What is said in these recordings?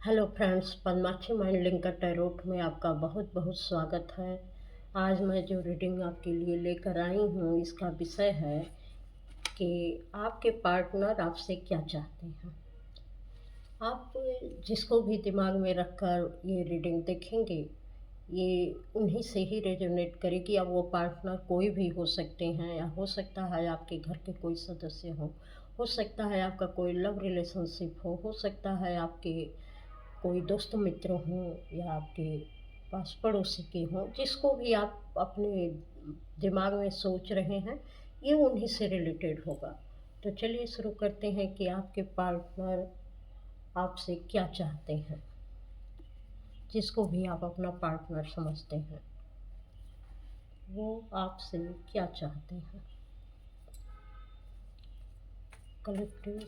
Hello friends, Padmakshi mind linker tarot में आपका बहुत बहुत स्वागत है। आज मैं जो रीडिंग आपके लिए लेकर आई हूँ, इसका विषय है कि आपके पार्टनर आपसे क्या चाहते हैं। आप जिसको भी दिमाग में रखकर ये रीडिंग देखेंगे, ये उन्हीं से ही रेजोनेट करेगी। अब वो पार्टनर कोई भी हो सकते हैं, या हो सकता है आपके घर के कोई सदस्य हो सकता है आपका कोई लव रिलेशनशिप हो सकता है आपके कोई दोस्त मित्र हों, या आपके पास पड़ोसी के हों। जिसको भी आप अपने दिमाग में सोच रहे हैं, ये उन्हीं से रिलेटेड होगा। तो चलिए शुरू करते हैं कि आपके पार्टनर आपसे क्या चाहते हैं। जिसको भी आप अपना पार्टनर समझते हैं, वो आपसे क्या चाहते हैं। कलेक्टिव,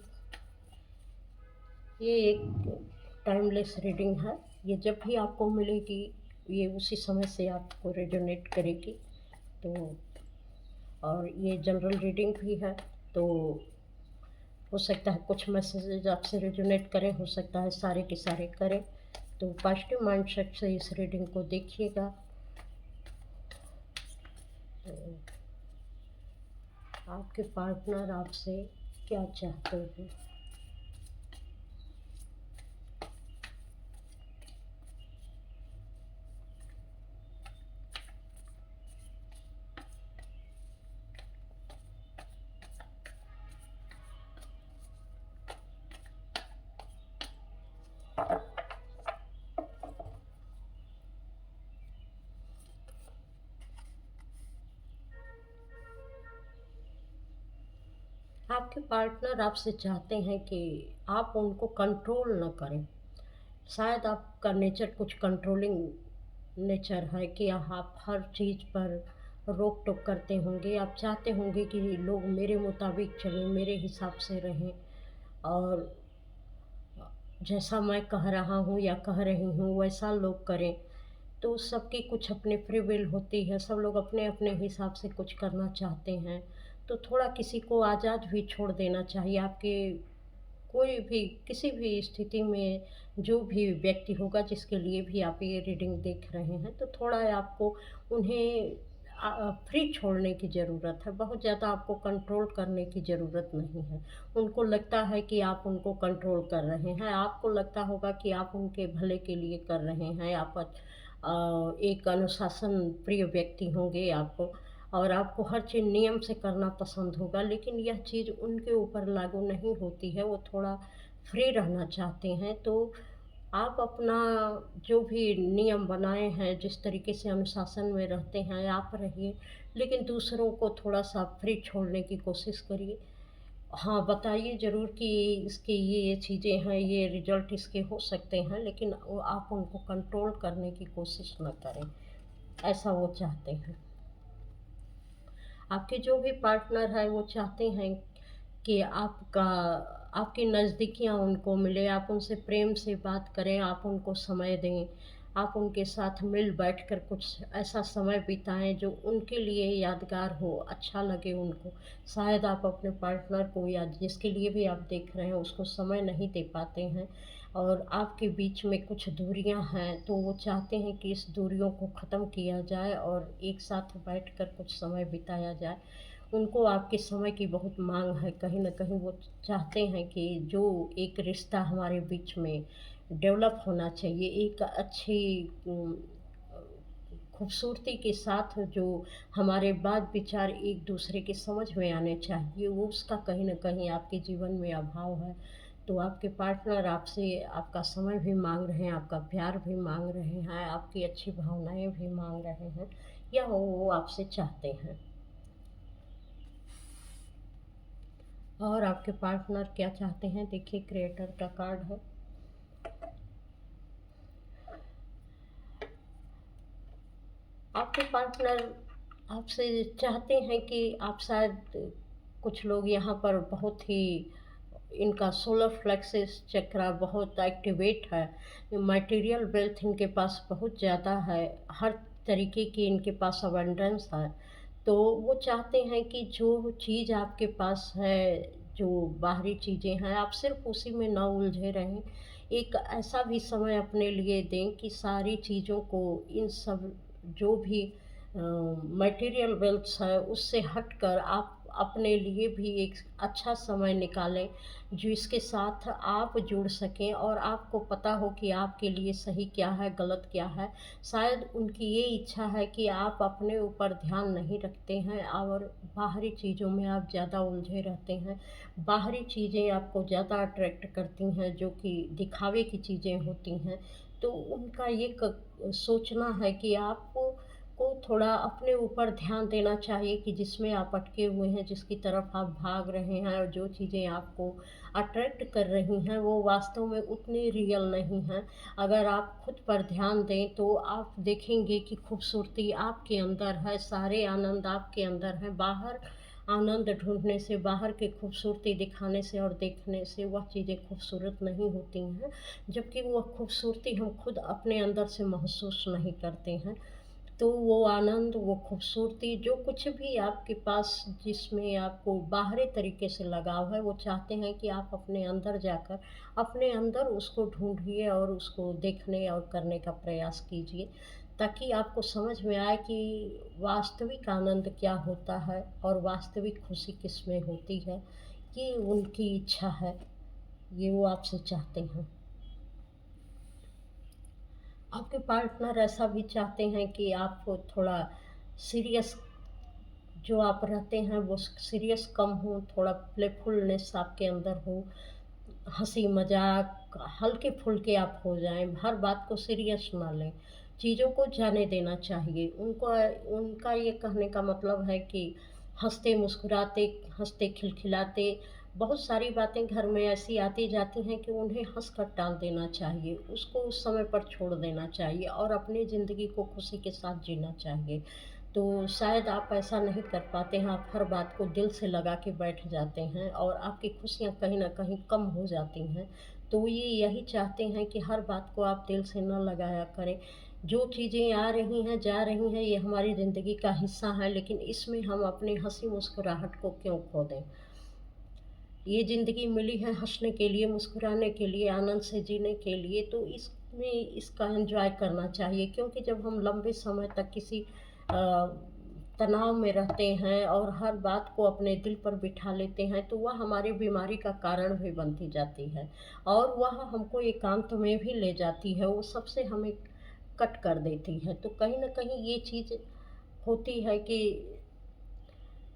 ये एक टाइमलेस रीडिंग है। ये जब भी आपको मिलेगी, ये उसी समय से आपको रेजोनेट करेगी। तो और ये जनरल रीडिंग भी है, तो हो सकता है कुछ मैसेजेस आपसे रेजोनेट करें, हो सकता है सारे के सारे करें। तो पॉजिटिव माइंडसेट से इस रीडिंग को देखिएगा। तो आपके पार्टनर आपसे क्या चाहते हैं। आपके पार्टनर आपसे चाहते हैं कि आप उनको कंट्रोल न करें। शायद आपका नेचर कुछ कंट्रोलिंग नेचर है कि आप हर चीज़ पर रोक टोक करते होंगे। आप चाहते होंगे कि लोग मेरे मुताबिक चलें, मेरे हिसाब से रहें, और जैसा मैं कह रहा हूँ या कह रही हूँ वैसा लोग करें। तो सबकी कुछ अपनी फ्री विल होती है, सब लोग अपने अपने हिसाब से कुछ करना चाहते हैं। तो थोड़ा किसी को आज़ाद भी छोड़ देना चाहिए। आपके कोई भी किसी भी स्थिति में जो भी व्यक्ति होगा, जिसके लिए भी आप ये रीडिंग देख रहे हैं, तो थोड़ा आपको उन्हें फ्री छोड़ने की ज़रूरत है। बहुत ज़्यादा आपको कंट्रोल करने की ज़रूरत नहीं है। उनको लगता है कि आप उनको कंट्रोल कर रहे हैं, आपको लगता होगा कि आप उनके भले के लिए कर रहे हैं। आप एक अनुशासन प्रिय व्यक्ति होंगे आपको, और आपको हर चीज़ नियम से करना पसंद होगा। लेकिन यह चीज़ उनके ऊपर लागू नहीं होती है, वो थोड़ा फ्री रहना चाहते हैं। तो आप अपना जो भी नियम बनाए हैं, जिस तरीके से अनुशासन में रहते हैं, आप रहिए। लेकिन दूसरों को थोड़ा सा फ्री छोड़ने की कोशिश करिए। हाँ, बताइए ज़रूर कि इसके ये चीज़ें हैं, ये रिज़ल्ट इसके हो सकते हैं, लेकिन वो आप उनको कंट्रोल करने की कोशिश ना करें। ऐसा वो चाहते हैं। आपके जो भी पार्टनर है, वो चाहते हैं कि आपकी नज़दीकियाँ उनको मिले, आप उनसे प्रेम से बात करें, आप उनको समय दें, आप उनके साथ मिल बैठ कर कुछ ऐसा समय बिताएँ जो उनके लिए यादगार हो, अच्छा लगे उनको। शायद आप अपने पार्टनर को, या जिसके लिए भी आप देख रहे हैं, उसको समय नहीं दे पाते हैं, और आपके बीच में कुछ दूरियां हैं। तो वो चाहते हैं कि इस दूरियों को ख़त्म किया जाए और एक साथ बैठकर कुछ समय बिताया जाए। उनको आपके समय की बहुत मांग है। कहीं न कहीं वो चाहते हैं कि जो एक रिश्ता हमारे बीच में डेवलप होना चाहिए, एक अच्छी खूबसूरती के साथ, जो हमारे बात विचार एक दूसरे के समझ में आने चाहिए, वो उसका कहीं न कहीं आपके जीवन में अभाव है। तो आपके पार्टनर आपसे आपका समय भी माँग रहे हैं, आपका प्यार भी माँग रहे हैं, आपकी अच्छी भावनाएँ भी माँग रहे हैं, या वो आपसे चाहते हैं। और आपके पार्टनर क्या चाहते हैं, देखिए क्रिएटर का कार्ड है। आपके पार्टनर आपसे चाहते हैं कि आप शायद, कुछ लोग यहाँ पर बहुत ही, इनका सोलर प्लेक्सस चक्रा बहुत एक्टिवेट है। मटेरियल वेल्थ इनके पास बहुत ज़्यादा है, हर तरीके की इनके पास अबंडेंस है। तो वो चाहते हैं कि जो चीज़ आपके पास है, जो बाहरी चीज़ें हैं आप सिर्फ उसी में ना उलझे रहें। एक ऐसा भी समय अपने लिए दें कि सारी चीज़ों को, इन सब जो भी मटेरियल वेल्थ्स है उससे हटकर आप अपने लिए भी एक अच्छा समय निकालें जिसके साथ आप जुड़ सकें और आपको पता हो कि आपके लिए सही क्या है, गलत क्या है। शायद उनकी ये इच्छा है कि आप अपने ऊपर ध्यान नहीं रखते हैं और बाहरी चीज़ों में आप ज़्यादा उलझे रहते हैं। बाहरी चीज़ें आपको ज़्यादा अट्रैक्ट करती हैं जो कि दिखावे की चीज़ें होती हैं। तो उनका ये सोचना है कि आपको थोड़ा अपने ऊपर ध्यान देना चाहिए कि जिसमें आप अटके हुए हैं, जिसकी तरफ आप भाग रहे हैं और जो चीज़ें आपको अट्रैक्ट कर रही हैं वो वास्तव में उतनी रियल नहीं हैं। अगर आप खुद पर ध्यान दें तो आप देखेंगे कि खूबसूरती आपके अंदर है, सारे आनंद आपके अंदर हैं। बाहर आनंद ढूँढने से, बाहर की खूबसूरती दिखाने से और देखने से वह चीज़ें खूबसूरत नहीं होती हैं, जबकि वह खूबसूरती हम खुद अपने अंदर से महसूस नहीं करते हैं। तो वो आनंद, वो खूबसूरती, जो कुछ भी आपके पास जिसमें आपको बाहरी तरीके से लगाव है, वो चाहते हैं कि आप अपने अंदर जाकर अपने अंदर उसको ढूँढिए और उसको देखने और करने का प्रयास कीजिए, ताकि आपको समझ में आए कि वास्तविक आनंद क्या होता है और वास्तविक खुशी किसमें होती है। ये उनकी इच्छा है, ये वो आपसे चाहते हैं। आपके पार्टनर ऐसा भी चाहते हैं कि आप थोड़ा सीरियस जो आप रहते हैं वो सीरियस कम हो, थोड़ा प्लेफुलनेस आपके अंदर हो, हंसी मजाक हल्के फुल्के आप हो जाएं, हर बात को सीरियस ना लें, चीज़ों को जाने देना चाहिए उनको। उनका ये कहने का मतलब है कि हंसते मुस्कुराते, हंसते खिलखिलाते, बहुत सारी बातें घर में ऐसी आती जाती हैं कि उन्हें हंस कर टाल देना चाहिए, उसको उस समय पर छोड़ देना चाहिए और अपनी ज़िंदगी को खुशी के साथ जीना चाहिए। तो शायद आप ऐसा नहीं कर पाते हैं, आप हर बात को दिल से लगा के बैठ जाते हैं और आपकी खुशियाँ कहीं न कहीं कम हो जाती हैं। तो ये यही चाहते हैं कि हर बात को आप दिल से ना लगाया करें। जो चीज़ें आ रही हैं, जा रही हैं, ये हमारी ज़िंदगी का हिस्सा है, लेकिन इसमें हम अपनी हँसी मुस्कुराहट को क्यों खो दें? ये ज़िंदगी मिली है हँसने के लिए, मुस्कुराने के लिए, आनंद से जीने के लिए, तो इसमें इसका एन्जॉय करना चाहिए, क्योंकि जब हम लंबे समय तक किसी तनाव में रहते हैं और हर बात को अपने दिल पर बिठा लेते हैं, तो वह हमारी बीमारी का कारण भी बनती जाती है और वह हमको एकांत में भी ले जाती है, वो सबसे हमें कट कर देती है। तो कहीं न कहीं ये चीज़ होती है कि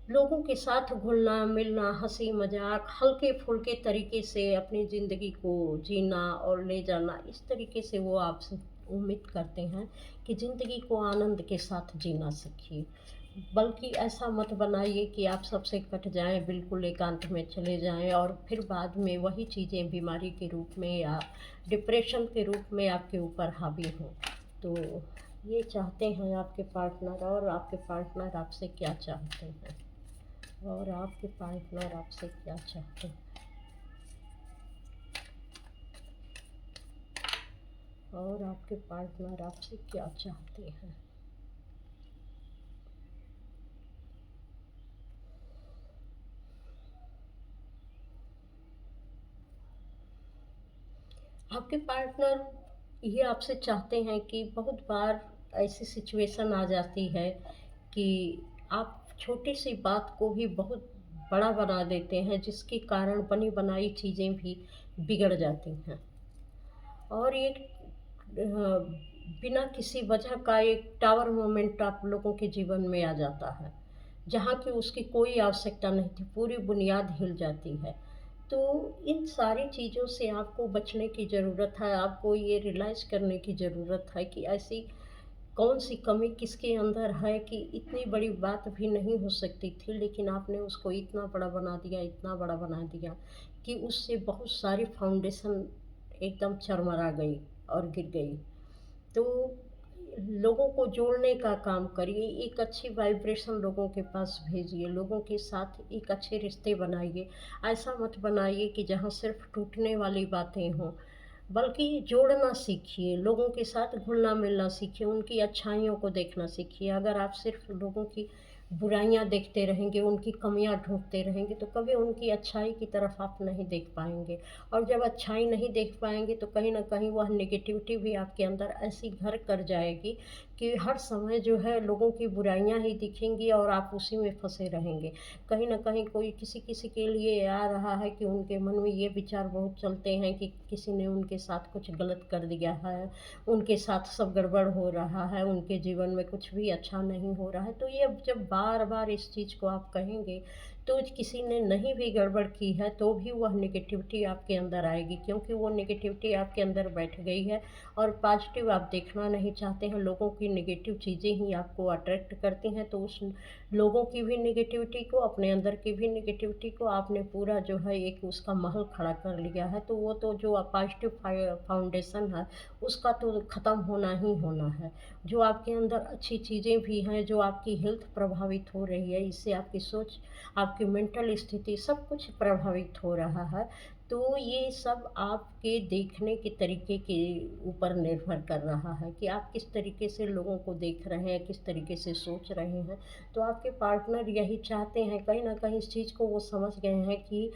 लोगों के साथ घुलना-मिलना, हँसी-मज़ाक, हल्के-फुल्के तरीके से अपनी ज़िंदगी को जीना और ले जाना, इस तरीके से वो आपसे उम्मीद करते हैं कि ज़िंदगी को आनंद के साथ जीना सीखिए। बल्कि ऐसा मत बनाइए कि आप सबसे कट जाएँ, बिल्कुल एकांत में चले जाएँ और फिर बाद में वही चीज़ें बीमारी के रूप में या डिप्रेशन के रूप में आपके ऊपर हावी हों। तो ये चाहते हैं आपके पार्टनर, और आपके पार्टनर आपसे क्या चाहते हैं? और आपके पार्टनर आपसे क्या चाहते हैं? और आपके पार्टनर आपसे क्या चाहते हैं? आपके पार्टनर ये आपसे चाहते हैं कि बहुत बार ऐसी सिचुएशन आ जाती है कि आप छोटी सी बात को भी बहुत बड़ा बना देते हैं, जिसके कारण बनी बनाई चीज़ें भी बिगड़ जाती हैं और एक बिना किसी वजह का एक टावर मोमेंट आप लोगों के जीवन में आ जाता है, जहाँ की उसकी कोई आवश्यकता नहीं थी, पूरी बुनियाद हिल जाती है। तो इन सारी चीज़ों से आपको बचने की ज़रूरत है, आपको ये रियलाइज़ करने की ज़रूरत है कि ऐसी कौन-सी कमी किसके अंदर है कि इतनी बड़ी बात भी नहीं हो सकती थी, लेकिन आपने उसको इतना बड़ा बना दिया, इतना बड़ा बना दिया कि उससे बहुत सारी फाउंडेशन एकदम चरमरा गई और गिर गई। तो लोगों को जोड़ने का काम करिए, एक अच्छी वाइब्रेशन लोगों के पास भेजिए, लोगों के साथ एक अच्छे रिश्ते बनाइए। ऐसा मत बनाइए कि जहाँ सिर्फ़ टूटने वाली बातें हों, बल्कि जोड़ना सीखिए, लोगों के साथ घुलना-मिलना सीखिए, उनकी अच्छाइयों को देखना सीखिए। अगर आप सिर्फ़ लोगों की बुराइयाँ देखते रहेंगे, उनकी कमियाँ ढूँढते रहेंगे, तो कभी उनकी अच्छाई की तरफ आप नहीं देख पाएँगे। और जब अच्छाई नहीं देख पाएँगे तो कहीं न कहीं वह नेगेटिविटी भी आपके अंदर ऐसी घर कर जाएगी कि हर समय जो है लोगों की बुराइयाँ ही दिखेंगी और आप उसी में फँसे रहेंगे। कहीं न कहीं कोई किसी-किसी के लिए आ रहा है कि उनके मन में ये विचार बहुत चलते हैं कि किसी ने उनके साथ कुछ गलत कर दिया है, उनके साथ सब गड़बड़ हो रहा है, उनके जीवन में कुछ भी अच्छा नहीं हो रहा है। तो ये जब बार-बार इस चीज़ को आप कहेंगे, तो किसी ने नहीं भी गड़बड़ की है, तो भी वह नेगेटिविटी आपके अंदर आएगी, क्योंकि वो नेगेटिविटी आपके अंदर बैठ गई है और पॉज़िटिव आप देखना नहीं चाहते हैं। लोगों की नेगेटिव चीज़ें ही आपको अट्रैक्ट करती हैं, तो उस लोगों की भी नेगेटिविटी को, अपने अंदर की भी नेगेटिविटी को आपने पूरा जो है एक उसका महल खड़ा कर लिया है, तो वो तो जो पॉज़िटिव फाउंडेशन है, उसका तो ख़त्म होना ही होना है। जो आपके अंदर अच्छी चीज़ें भी हैं, जो आपकी हेल्थ प्रभावित हो रही है, इससे आपकी सोच, आपकी मेंटल स्थिति सब कुछ प्रभावित हो रहा है। तो ये सब आपके देखने के तरीके के ऊपर निर्भर कर रहा है कि आप किस तरीके से लोगों को देख रहे हैं, किस तरीके से सोच रहे हैं। तो आपके पार्टनर यही चाहते हैं, कहीं न कहीं इस चीज़ को वो समझ गए हैं कि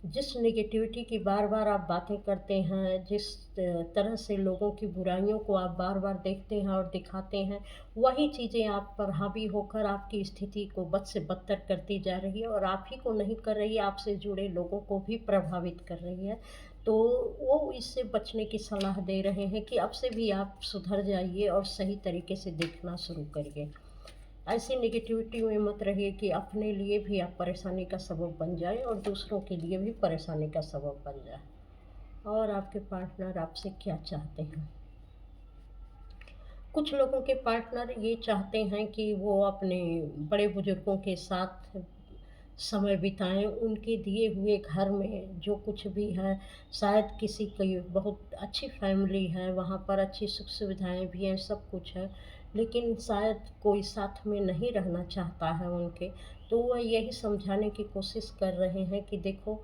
जिस नेगेटिविटी की बार-बार आप बातें करते हैं, जिस तरह से लोगों की बुराइयों को आप बार-बार देखते हैं और दिखाते हैं, वही चीज़ें आप पर हावी होकर आपकी स्थिति को बद से बदतर करती जा रही है और आप ही को नहीं कर रही है, आपसे जुड़े लोगों को भी प्रभावित कर रही है। तो वो इससे बचने की सलाह दे रहे हैं कि अब से भी आप सुधर जाइए और सही तरीके से देखना शुरू करिए। ऐसी नेगेटिविटी में मत रहिए कि अपने लिए भी आप परेशानी का सबब बन जाएँ और दूसरों के लिए भी परेशानी का सबब बन जाएँ। और आपके पार्टनर आपसे क्या चाहते हैं? कुछ लोगों के पार्टनर ये चाहते हैं कि वो अपने बड़े बुजुर्गों के साथ समय बिताएँ, उनके दिए हुए घर में जो कुछ भी है, शायद किसी की बहुत अच्छी फैमिली है, वहाँ पर अच्छी सुख-सुविधाएँ भी हैं, सब कुछ है, लेकिन शायद कोई साथ में नहीं रहना चाहता है उनके। तो वह यही समझाने की कोशिश कर रहे हैं कि देखो,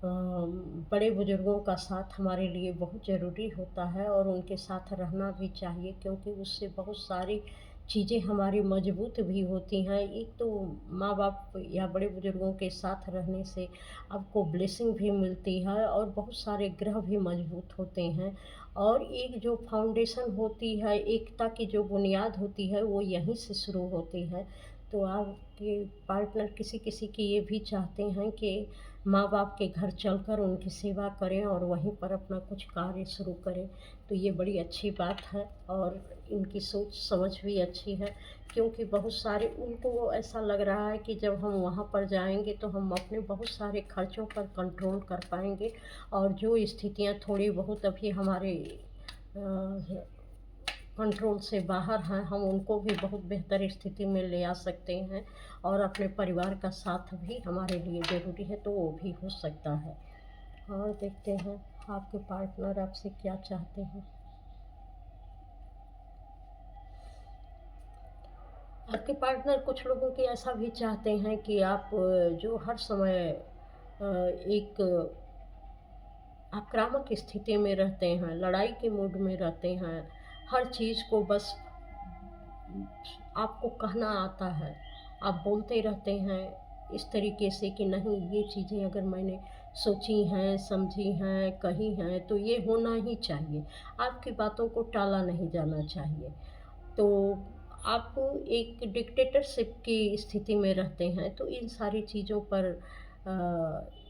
बड़े बुजुर्गों का साथ हमारे लिए बहुत ज़रूरी होता है और उनके साथ रहना भी चाहिए, क्योंकि उससे बहुत सारी चीज़ें हमारी मजबूत भी होती हैं। एक तो माँ-बाप या बड़े बुजुर्गों के साथ रहने से आपको ब्लेसिंग भी मिलती है और बहुत सारे ग्रह भी मजबूत होते हैं। और एक जो फाउंडेशन होती है, एकता की जो बुनियाद होती है, वो यहीं से शुरू होती है। तो आपके पार्टनर किसी-किसी की ये भी चाहते हैं कि माँ-बाप के घर चलकर उनकी सेवा करें और वहीं पर अपना कुछ कार्य शुरू करें। तो ये बड़ी अच्छी बात है और इनकी सोच समझ भी अच्छी है, क्योंकि बहुत सारे उनको ऐसा लग रहा है कि जब हम वहाँ पर जाएँगे तो हम अपने बहुत सारे खर्चों पर कंट्रोल कर पाएँगे और जो स्थितियाँ थोड़ी बहुत अभी हमारे अ, कंट्रोल से बाहर हैं, हम उनको भी बहुत बेहतर स्थिति में ले आ सकते हैं और अपने परिवार का साथ भी हमारे लिए ज़रूरी है, तो वो भी हो सकता है। और देखते हैं आपके पार्टनर आपसे क्या चाहते हैं। आपके पार्टनर कुछ लोगों की ऐसा भी चाहते हैं कि आप जो हर समय एक आक्रामक स्थिति में रहते हैं, लड़ाई के मूड में रहते हैं, हर चीज़ को बस आपको कहना आता है, आप बोलते रहते हैं इस तरीके से कि नहीं, ये चीज़ें अगर मैंने सोची हैं, समझी हैं, कही हैं, तो ये होना ही चाहिए। आपकी बातों को टाला नहीं जाना चाहिए। तो आप एक डिक्टेटरशिप की स्थिति में रहते हैं, तो इन सारी चीज़ों पर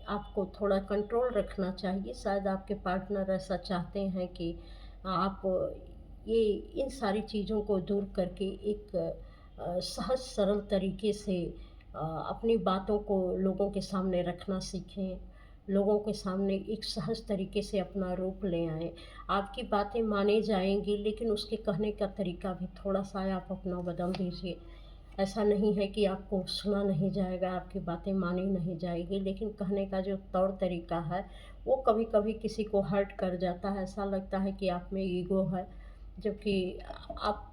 आपको थोड़ा कंट्रोल रखना चाहिए। शायद आपके पार्टनर ऐसा चाहते हैं कि आप ये इन सारी चीज़ों को दूर करके एक सहज सरल तरीके से अपनी बातों को लोगों के सामने रखना सीखें। लोगों के सामने एक सहज तरीके से अपना रूप ले आएँ। आपकी बातें मानी जाएँगी, लेकिन उसके कहने का तरीका भी थोड़ा-सा आप अपना बदल दीजिए। ऐसा नहीं है कि आपको सुना नहीं जाएगा, आपकी बातें मानी नहीं जाएगी, लेकिन कहने का जो तौर तरीका है, वो कभी-कभी किसी को हर्ट कर जाता है। ऐसा लगता है कि आप में ईगो है, जबकि आप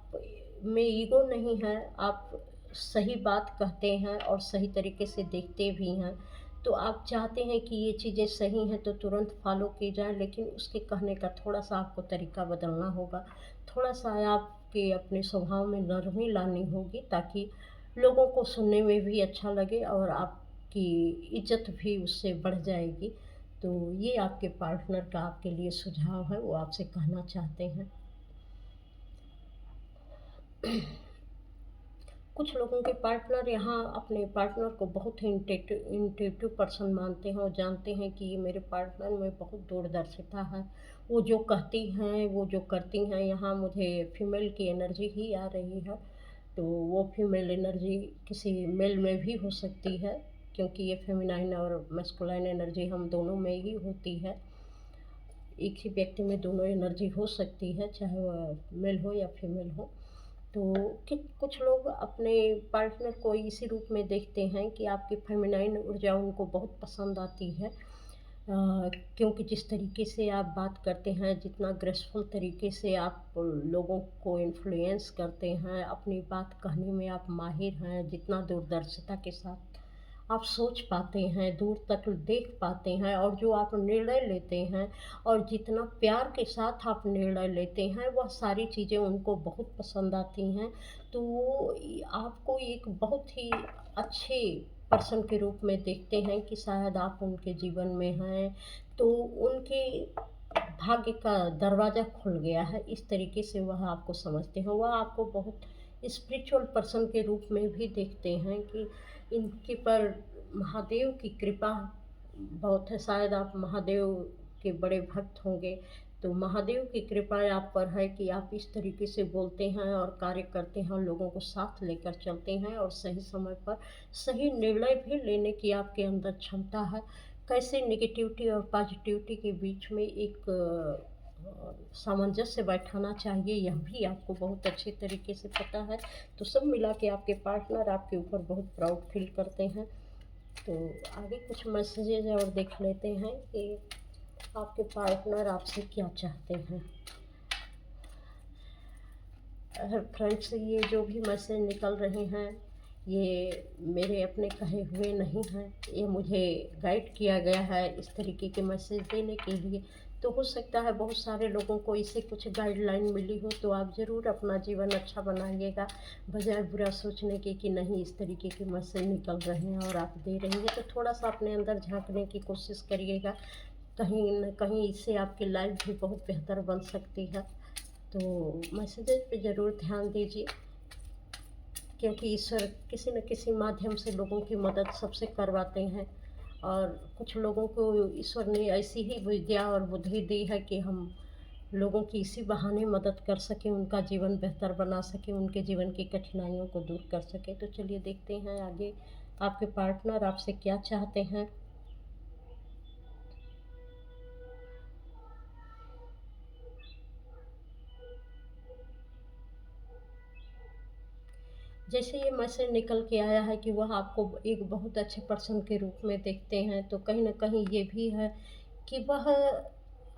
में ईगो नहीं है, आप सही बात कहते हैं और सही तरीके से देखते भी हैं। तो आप चाहते हैं कि ये चीज़ें सही हैं तो तुरंत फ़ॉलो की जाएँ, लेकिन उसके कहने का थोड़ा-सा आपको तरीका बदलना होगा। थोड़ा-सा आपके अपने स्वभाव में नरमी लानी होगी, ताकि लोगों को सुनने में भी अच्छा लगे और आपकी इज़्ज़त भी उससे बढ़ जाएगी। तो ये आपके पार्टनर का आपके लिए सुझाव है, वो आपसे कहना चाहते हैं। कुछ लोगों के पार्टनर यहाँ अपने पार्टनर को बहुत ही इंट्यूटिव पर्सन मानते हैं और जानते हैं कि ये मेरे पार्टनर में बहुत दूरदर्शिता है। वो जो कहती हैं, वो जो करती हैं, यहाँ मुझे फीमेल की एनर्जी ही आ रही है। तो वो फीमेल एनर्जी किसी मेल में भी हो सकती है, क्योंकि ये फेमिनाइन और मैस्कुलाइन एनर्जी हम दोनों में ही होती है। एक ही व्यक्ति में दोनों एनर्जी हो सकती है, चाहे वह मेल हो या फीमेल हो। तो कि कुछ लोग अपने पार्टनर को इसी रूप में देखते हैं कि आपकी फेमिनाइन ऊर्जा उनको बहुत पसंद आती है। क्योंकि जिस तरीके से आप बात करते हैं, जितना ग्रेसफुल तरीके से आप लोगों को इन्फ्लुएंस करते हैं, अपनी बात कहने में आप माहिर हैं, जितना दूरदर्शिता के साथ आप सोच पाते हैं, दूर तक देख पाते हैं, और जो आप निर्णय लेते हैं और जितना प्यार के साथ आप निर्णय लेते हैं, वह सारी चीज़ें उनको बहुत पसंद आती हैं। तो वो आपको एक बहुत ही अच्छे पर्सन के रूप में देखते हैं कि शायद आप उनके जीवन में हैं, तो उनके भाग्य का दरवाज़ा खुल गया है, इस तरीके से वह आपको समझते हैं। वह आपको बहुत स्पिरिचुअल पर्सन के रूप में भी देखते हैं कि इनके पर महादेव की कृपा बहुत है। शायद आप महादेव के बड़े भक्त होंगे, तो महादेव की कृपा आप पर है कि आप इस तरीके से बोलते हैं और कार्य करते हैं, लोगों को साथ लेकर चलते हैं और सही समय पर सही निर्णय भी लेने की आपके अंदर क्षमता है। कैसे नेगेटिविटी और पॉजिटिविटी के बीच में एक सामंजस्य बैठाना चाहिए, यह भी आपको बहुत अच्छे तरीके से पता है। तो सब मिला के आपके पार्टनर आपके ऊपर बहुत प्राउड फील करते हैं। तो आगे कुछ मैसेजेज और देख लेते हैं कि आपके पार्टनर आपसे क्या चाहते हैं। फ्रेंड्स, ये जो भी मैसेज निकल रहे हैं, ये मेरे अपने कहे हुए नहीं हैं, ये मुझे गाइड किया गया है इस तरीके के मैसेज देने के लिए। तो हो सकता है बहुत सारे लोगों को इससे कुछ गाइडलाइन मिली हो, तो आप ज़रूर अपना जीवन अच्छा बनाइएगा, बजाय बुरा सोचने के कि नहीं इस तरीके के मैसेज निकल रहे हैं और आप दे रही हैं। तो थोड़ा सा अपने अंदर झाँकने की कोशिश करिएगा, कहीं न कहीं इससे आपकी लाइफ भी बहुत बेहतर बन सकती है। तो मैसेजेस पे ज़रूर ध्यान दीजिए, क्योंकि ईश्वर किसी न किसी माध्यम से लोगों की मदद सबसे करवाते हैं, और कुछ लोगों को ईश्वर ने ऐसी ही विद्या और बुद्धि दी है कि हम लोगों की इसी बहाने मदद कर सकें, उनका जीवन बेहतर बना सकें, उनके जीवन की कठिनाइयों को दूर कर सकें। तो चलिए देखते हैं आगे आपके पार्टनर आपसे क्या चाहते हैं। जैसे ये मैसेज निकल के आया है कि वह आपको एक बहुत अच्छे पर्सन के रूप में देखते हैं, तो कहीं न कहीं ये भी है कि वह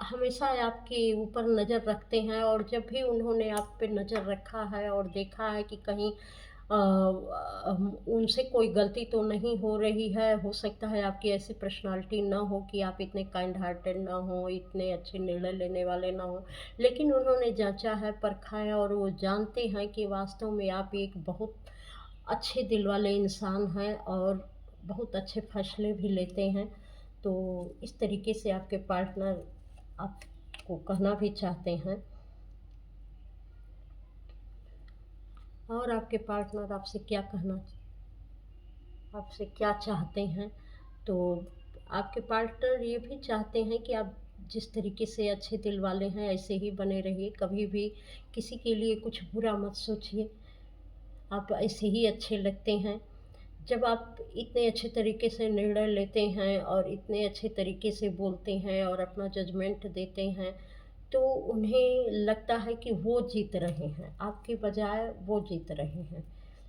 हमेशा आपके ऊपर नज़र रखते हैं, और जब भी उन्होंने आप पे नज़र रखा है और देखा है कि कहीं उनसे कोई गलती तो नहीं हो रही है, हो सकता है आपकी ऐसी पर्सनैलिटी ना हो कि आप इतने काइंड हार्टेड ना हो, इतने अच्छे निर्णय लेने वाले ना हो, लेकिन उन्होंने जाँचा है, परखा है, और वो जानते हैं कि वास्तव में आप एक बहुत अच्छे दिल वाले इंसान हैं और बहुत अच्छे फैसले भी लेते हैं। तो इस तरीके से आपके पार्टनर आपको कहना भी चाहते हैं, और आपके पार्टनर आपसे क्या चाहते हैं। तो आपके पार्टनर ये भी चाहते हैं कि आप जिस तरीके से अच्छे दिल वाले हैं ऐसे ही बने रहिए, कभी भी किसी के लिए कुछ बुरा मत सोचिए, आप ऐसे ही अच्छे लगते हैं। जब आप इतने अच्छे तरीके से निर्णय लेते हैं और इतने अच्छे तरीके से बोलते हैं और अपना जजमेंट देते हैं, तो उन्हें लगता है कि वो जीत रहे हैं, आपके बजाय वो जीत रहे हैं।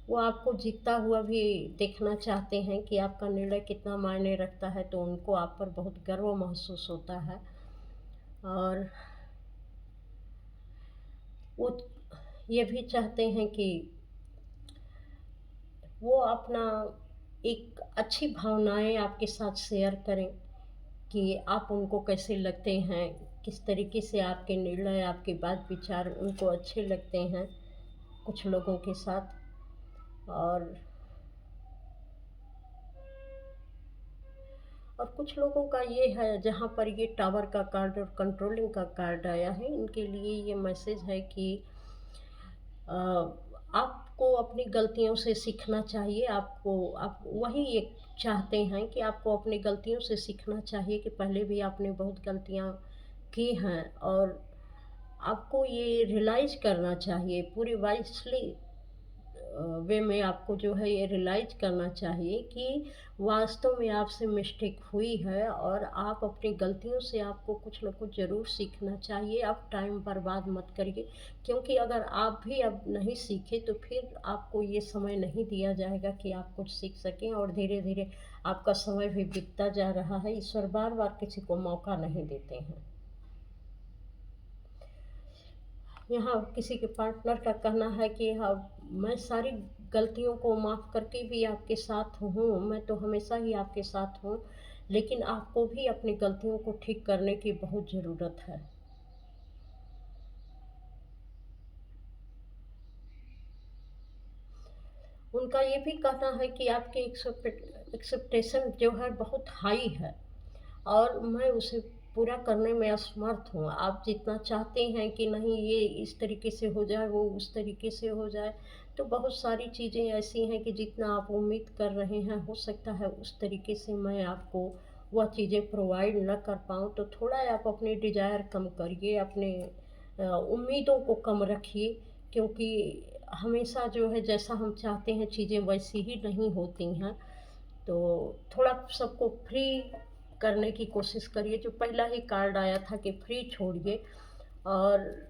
वो आपको जीतता हुआ भी देखना चाहते हैं कि आपका निर्णय कितना मायने रखता है, तो उनको आप पर बहुत गर्व महसूस होता है। और वो ये भी चाहते हैं कि वो अपना एक अच्छी भावनाएँ आपके साथ शेयर करें, कि आप उनको कैसे लगते हैं, किस तरीके से आपके निर्णय, आपके बात विचार उनको अच्छे लगते हैं कुछ लोगों के साथ। और और कुछ लोगों का ये है जहाँ पर ये टावर का कार्ड और कंट्रोलिंग का कार्ड आया है, इनके लिए ये मैसेज है कि अ, आपको अपनी गलतियों से सीखना चाहिए। आप वही एक चाहते हैं कि आपको अपनी गलतियों से सीखना चाहिए कि पहले भी आपने बहुत गलतियाँ की हैं, और आपको ये रियलाइज़ करना चाहिए पूरी वाइज़ली वे में। आपको जो है ये रियलाइज़ करना चाहिए कि वास्तव में आपसे मिस्टेक हुई है, और आप अपनी गलतियों से आपको कुछ न कुछ ज़रूर सीखना चाहिए। आप टाइम बर्बाद मत करिए, क्योंकि अगर आप भी अब नहीं सीखे तो फिर आपको ये समय नहीं दिया जाएगा कि आप कुछ सीख सकें, और धीरे धीरे आपका समय भी बीतता जा रहा है। ईश्वर बार बार किसी को मौका नहीं देते हैं। यहाँ किसी के पार्टनर का कहना है कि हाँ, मैं सारी गलतियों को माफ़ करके भी आपके साथ हूँ, मैं तो हमेशा ही आपके साथ हूँ, लेकिन आपको भी अपनी गलतियों को ठीक करने की बहुत ज़रूरत है। उनका ये भी कहना है कि आपकी एक्सपेक्टेशन जो है बहुत हाई है, और मैं उसे पूरा करने में असमर्थ हूँ। आप जितना चाहते हैं कि नहीं ये इस तरीके से हो जाए, वो उस तरीके से हो जाए, तो बहुत सारी चीज़ें ऐसी हैं कि जितना आप उम्मीद कर रहे हैं, हो सकता है उस तरीके से मैं आपको वह चीज़ें प्रोवाइड न कर पाऊँ। तो थोड़ा आप अपने डिज़ायर कम करिए, अपने उम्मीदों को कम रखिए, क्योंकि हमेशा जो है जैसा हम चाहते हैं चीज़ें वैसी ही नहीं होती हैं। तो थोड़ा सबको फ्री करने की कोशिश करिए। जो पहला ही कार्ड आया था कि फ्री छोड़िए, और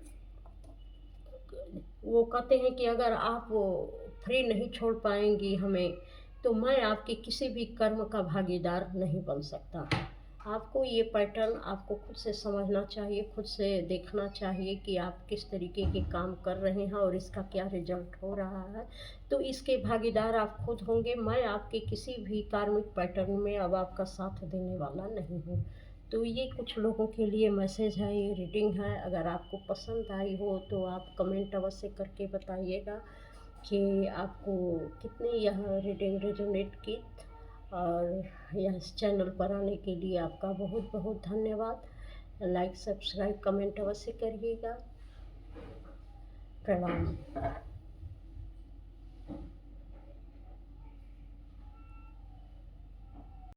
वो कहते हैं कि अगर आप वो फ्री नहीं छोड़ पाएंगी हमें, तो मैं आपके किसी भी कर्म का भागीदार नहीं बन सकता। आपको ये पैटर्न आपको खुद से समझना चाहिए, खुद से देखना चाहिए कि आप किस तरीके के काम कर रहे हैं और इसका क्या रिजल्ट हो रहा है। तो इसके भागीदार आप खुद होंगे। मैं आपके किसी भी कार्मिक पैटर्न में अब आपका साथ देने वाला नहीं हूँ। तो ये कुछ लोगों के लिए मैसेज है, ये रीडिंग है। अगर आपको पसंद आई हो तो आप कमेंट अवश्य करके बताइएगा कि आपको कितनी यह रीडिंग रेजोनेट की। और यह इस चैनल पर आने के लिए आपका बहुत बहुत धन्यवाद। लाइक सब्सक्राइब कमेंट अवश्य करिएगा। प्रणाम।